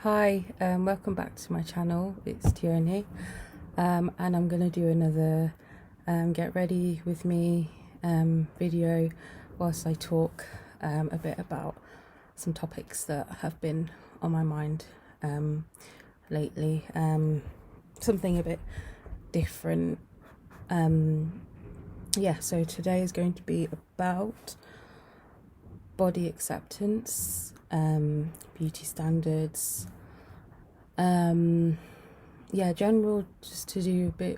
Hi, welcome back to my channel. It's Tierney, and I'm going to do another get ready with me video whilst I talk a bit about some topics that have been on my mind lately. Something a bit different. So today is going to be about body acceptance, beauty standards, general, just to do a bit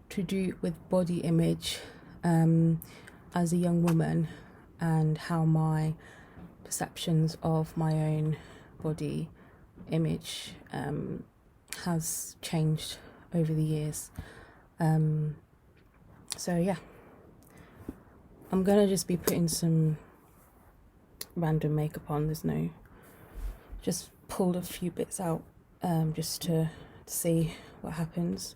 to do with body image as a young woman, and how my perceptions of my own body image has changed over the years. I'm gonna just be putting some random makeup on. Just pulled a few bits out just to see what happens.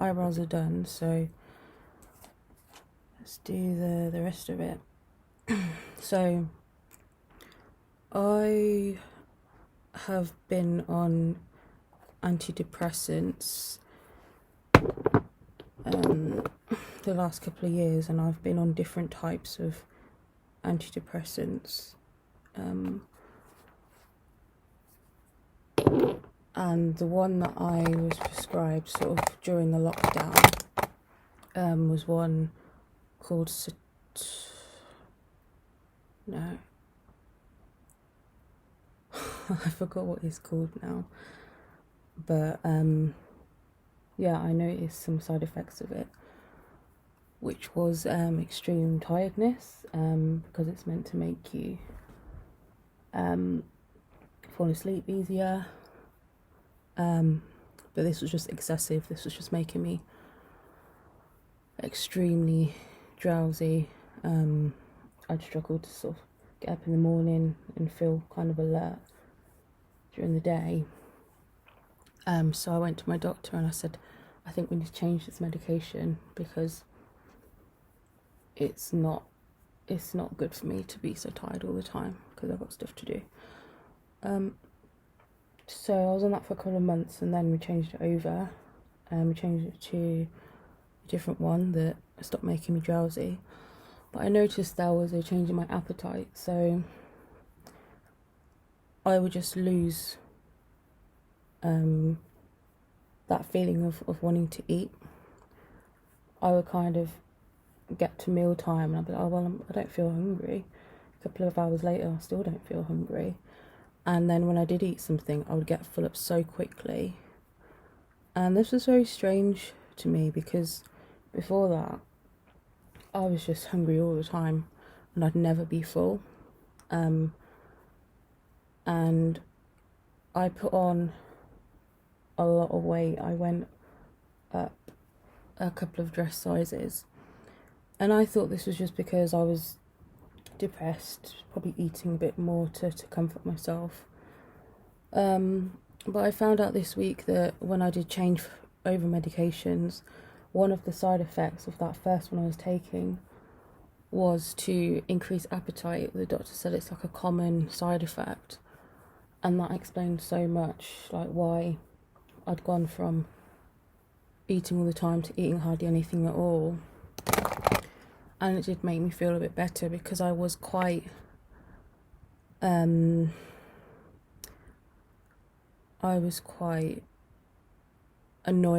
Eyebrows are done, so let's do the rest of it. So I have been on antidepressants the last couple of years, and I've been on different types of antidepressants, and the one that I was prescribed sort of during the lockdown was one called I forgot what it's called now, but I noticed some side effects of it, which was extreme tiredness, because it's meant to make you fall asleep easier, but this was just excessive. This was just making me extremely drowsy. I'd struggle to sort of get up in the morning and feel kind of alert during the day. So I went to my doctor and I said, I think we need to change this medication, because it's not good for me to be so tired all the time, because I've got stuff to do. So I was on that for a couple of months, and then we changed it over. We changed it to a different one that stopped making me drowsy. But I noticed there was a change in my appetite, so I would just lose that feeling of wanting to eat. I would kind of get to mealtime and I'd be like, I don't feel hungry. A couple of hours later, I still don't feel hungry. And then when I did eat something, I would get full up so quickly. And this was very strange to me, because before that, I was just hungry all the time and I'd never be full. And I put on a lot of weight. I went up a couple of dress sizes, and I thought this was just because I was depressed, probably eating a bit more to comfort myself. But I found out this week that when I did change over medications, one of the side effects of that first one I was taking was to increase appetite. The doctor said it's like a common side effect, and that explained so much, like why I'd gone from eating all the time to eating hardly anything at all. And it did make me feel a bit better, because I was quite annoyed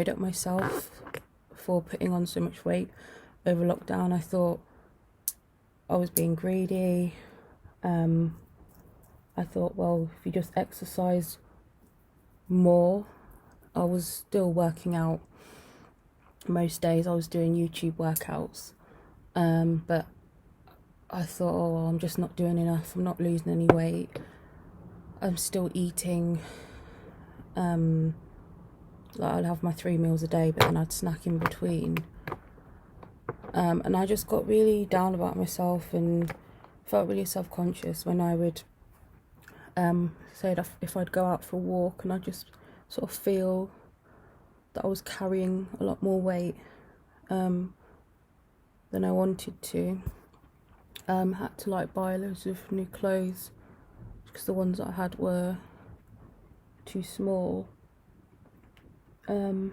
at myself for putting on so much weight over lockdown. I thought I was being greedy. I thought, well, if you just exercise more. I was still working out most days. I was doing YouTube workouts, but I thought, I'm just not doing enough. I'm not losing any weight. I'm still eating. I'd have my 3 meals a day, but then I'd snack in between. And I just got really down about myself and felt really self-conscious when I would say that if I'd go out for a walk and I just sort of feel that I was carrying a lot more weight than I wanted to. Had to like buy loads of new clothes because the ones that I had were too small. But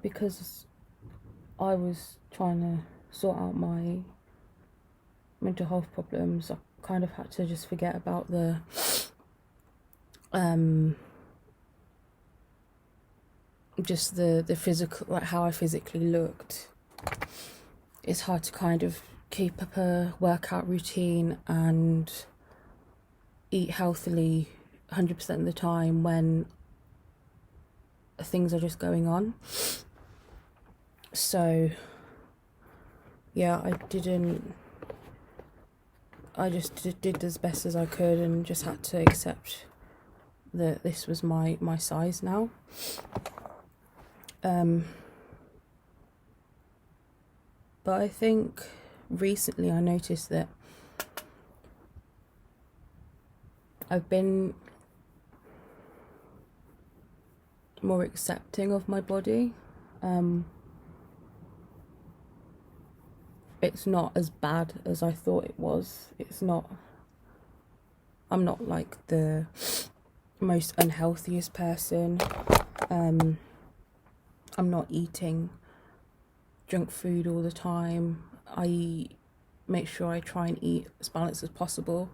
because I was trying to sort out my mental health problems, I kind of had to just forget about the just the physical, like how I physically looked. It's hard to kind of keep up a workout routine and eat healthily 100% of the time when things are just going on. So yeah, I just did as best as I could and just had to accept that this was my size now. But I think recently I noticed that I've been more accepting of my body. It's not as bad as I thought it was. I'm not like the most unhealthiest person. I'm not eating junk food all the time. I make sure I try and eat as balanced as possible.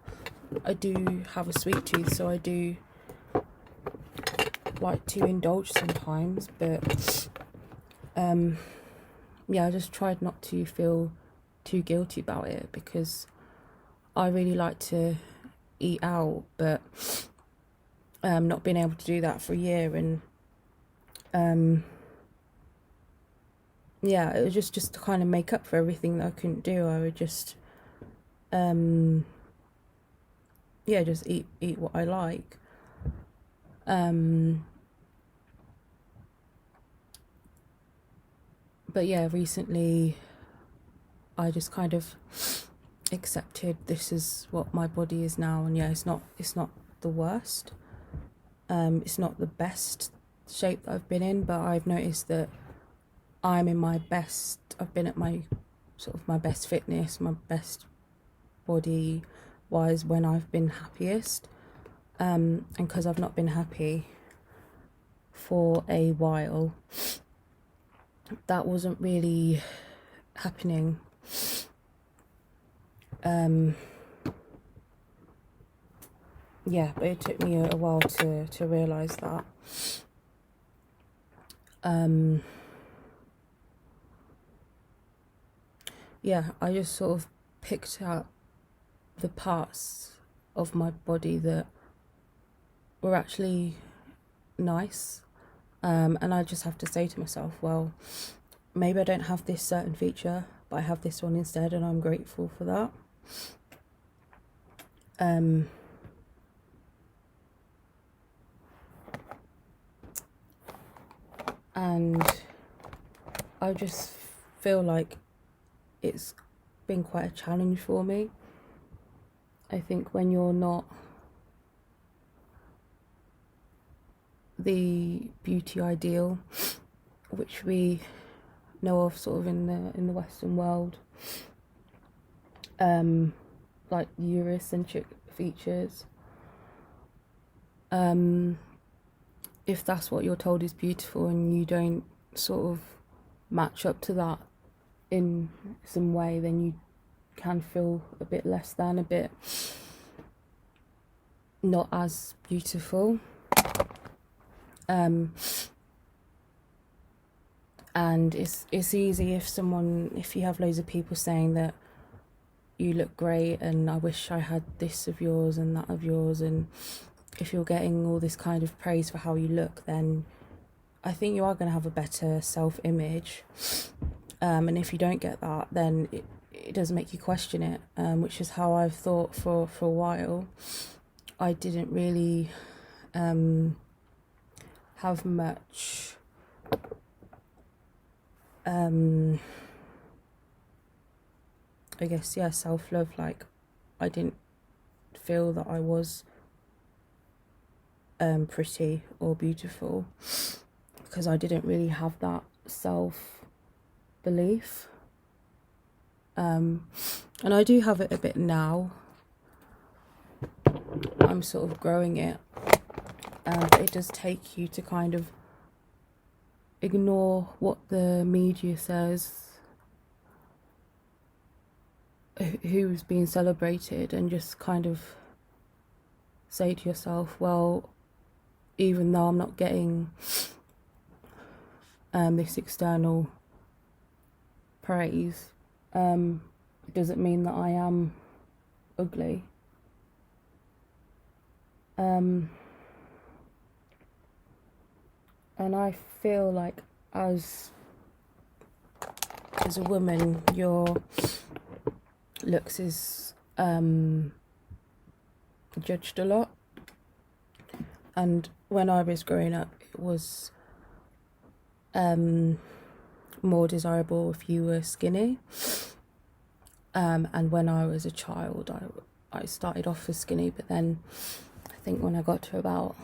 I do have a sweet tooth, so I do like to indulge sometimes, but yeah, I just tried not to feel too guilty about it because I really like to eat out, but not being able to do that for a year, and yeah, it was just to kind of make up for everything that I couldn't do. I would just just eat what I like. But yeah, recently I just kind of accepted this is what my body is now, and yeah, it's not the worst. It's not the best shape that I've been in, but I've noticed that I'm in my best. I've been at my best fitness, my best body wise when I've been happiest. And because I've not been happy for a while, that wasn't really happening. Yeah, but it took me a while to realise that. Yeah, I just sort of picked out the parts of my body that were actually nice. And I just have to say to myself, well, maybe I don't have this certain feature, but I have this one instead, and I'm grateful for that. And I just feel like it's been quite a challenge for me. I think when you're not the beauty ideal, which we know of sort of in the Western world, like Eurocentric features, if that's what you're told is beautiful and you don't sort of match up to that in some way, then you can feel a bit less than, a bit not as beautiful. And it's easy if you have loads of people saying that you look great and I wish I had this of yours and that of yours, and if you're getting all this kind of praise for how you look, then I think you are going to have a better self-image. And if you don't get that, then it does make you question it, which is how I've thought for a while. I didn't really have much I guess, yeah, self-love. Like, I didn't feel that I was pretty or beautiful because I didn't really have that self-belief. And I do have it a bit now. I'm sort of growing it, but it does take you to kind of ignore what the media says, who's being celebrated, and just kind of say to yourself, well, even though I'm not getting this external praise, it doesn't mean that I am ugly. And I feel like as a woman, your looks is judged a lot. And when I was growing up, it was more desirable if you were skinny. And when I was a child, I started off as skinny, but then I think when I got to about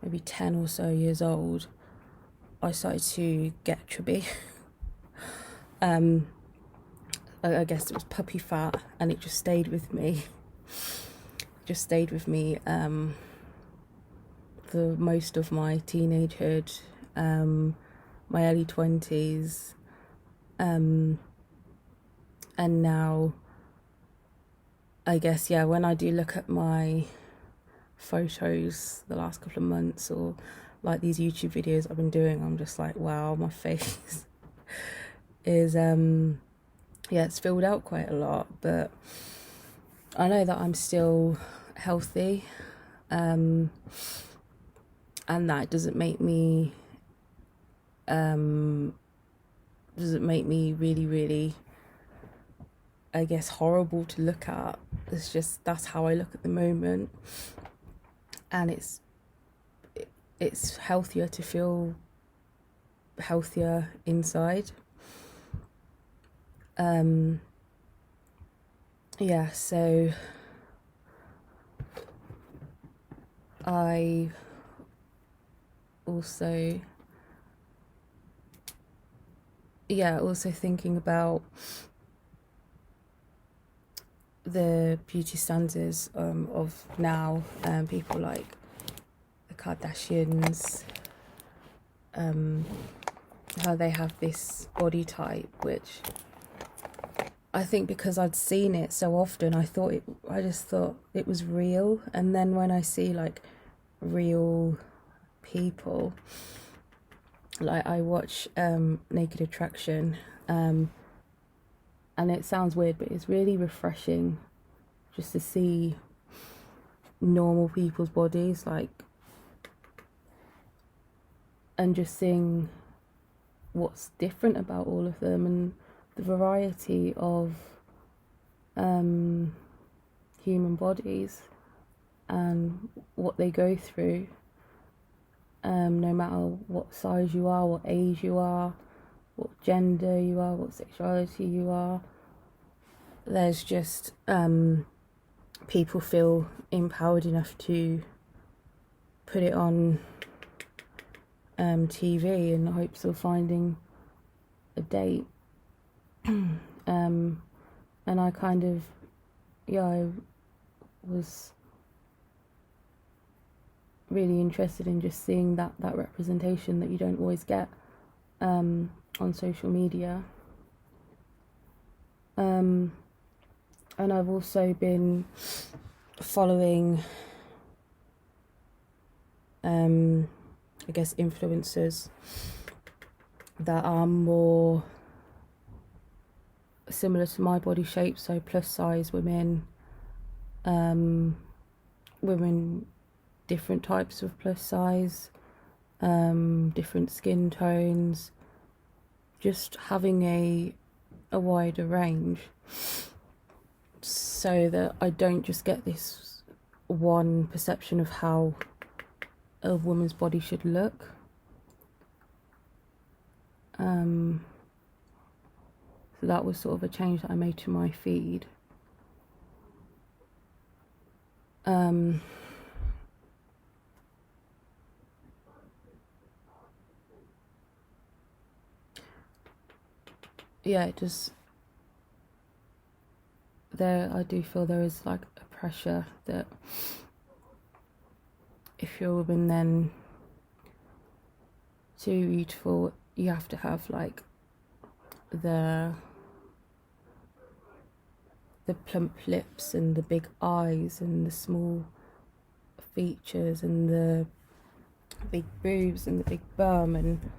maybe 10 or so years old, I started to get chubby. I guess it was puppy fat, and it just stayed with me. For most of my teenagehood, my early 20s, and now, I guess, yeah, when I do look at my photos the last couple of months, or like these YouTube videos I've been doing, I'm just like, wow, my face is it's filled out quite a lot, but I know that I'm still healthy, and that doesn't make me really, really, I guess, horrible to look at. It's just, that's how I look at the moment, and it's healthier to feel healthier inside. So I also thinking about the beauty standards of now, people like the Kardashians, how they have this body type, which I think because I'd seen it so often, I just thought it was real. And then when I see like real people, like I watch Naked Attraction, and it sounds weird, but it's really refreshing just to see normal people's bodies, like, and just seeing what's different about all of them, and the variety of human bodies and what they go through, no matter what size you are, what age you are, what gender you are, what sexuality you are. There's just people feel empowered enough to put it on TV in the hopes of finding a date. And I kind of, I was really interested in just seeing that representation that you don't always get on social media. And I've also been following I guess influencers that are more similar to my body shape, so plus size women, women different types of plus size, different skin tones, just having a wider range, so that I don't just get this one perception of how a woman's body should look. So that was sort of a change that I made to my feed. It just I do feel there is like a pressure that if you're a woman then too beautiful, you have to have like the plump lips and the big eyes and the small features and the big boobs and the big bum, and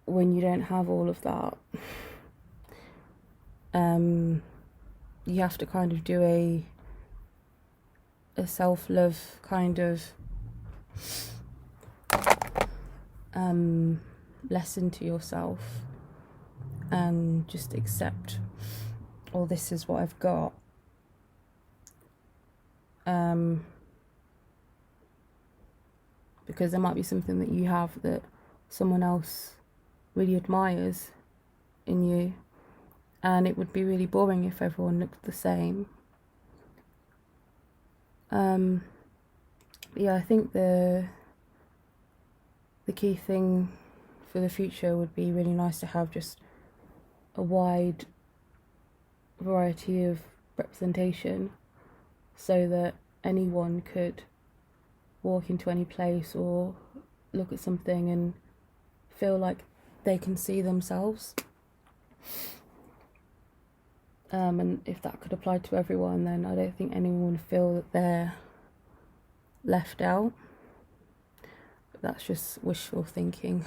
when you don't have all of that, you have to kind of do a self-love kind of lesson to yourself and just accept, oh, this is what I've got. Because there might be something that you have that someone else really admires in you, and it would be really boring if everyone looked the same. Yeah, I think the key thing for the future would be really nice to have just a wide variety of representation, so that anyone could walk into any place or look at something and feel like they can see themselves. And if that could apply to everyone, then I don't think anyone would feel that they're left out. But that's just wishful thinking.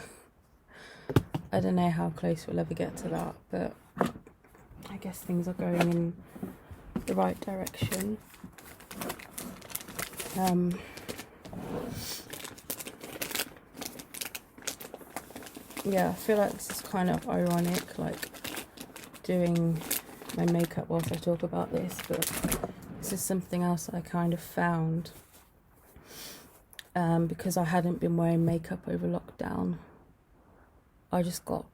I don't know how close we'll ever get to that, but I guess things are going in the right direction. Yeah, I feel like this is kind of ironic, like doing my makeup whilst I talk about this, but this is something else that I kind of found because I hadn't been wearing makeup over lockdown. I just got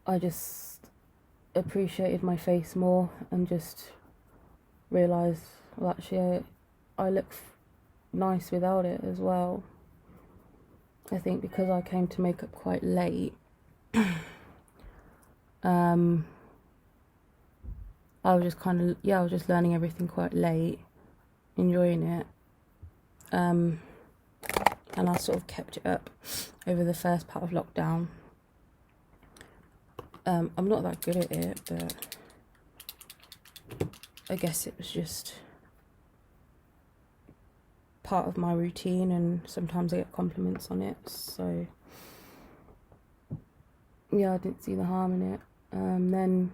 I just appreciated my face more and just realised, well, actually I look nice without it as well. I think because I came to makeup quite late, I was just kind of, I was just learning everything quite late, enjoying it, and I sort of kept it up over the first part of lockdown. I'm not that good at it, but I guess it was just part of my routine, and sometimes I get compliments on it, so yeah, I didn't see the harm in it. Then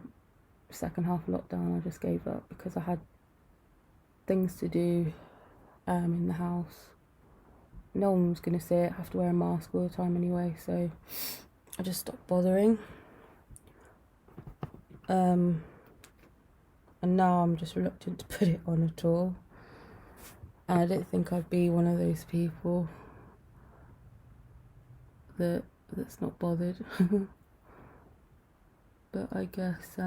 second half of lockdown I just gave up because I had things to do in the house. No one was going to see it, I have to wear a mask all the time anyway, so I just stopped bothering. And now I'm just reluctant to put it on at all. And I don't think I'd be one of those people that's not bothered. But I guess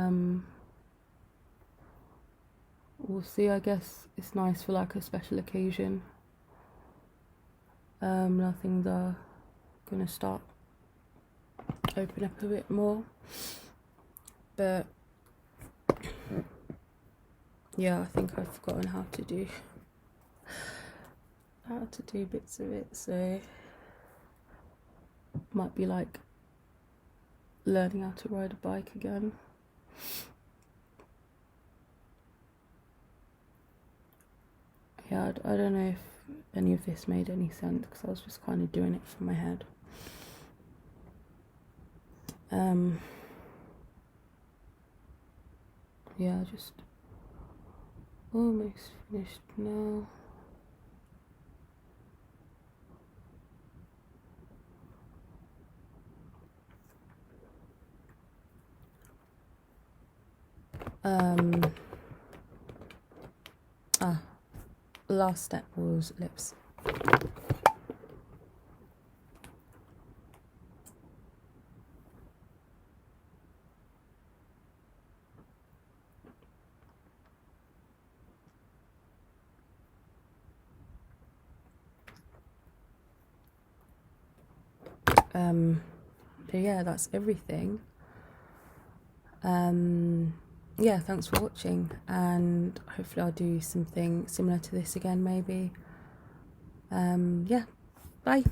we'll see. I guess it's nice for like a special occasion. Now things are gonna start open up a bit more. But yeah, I think I've forgotten how to do bits of it, so might be like learning how to ride a bike again. Yeah, I don't know if any of this made any sense because I was just kind of doing it from my head. Yeah, just almost finished now. Last step was lips. So yeah, that's everything. Yeah, thanks for watching, and hopefully I'll do something similar to this again maybe. Yeah, bye.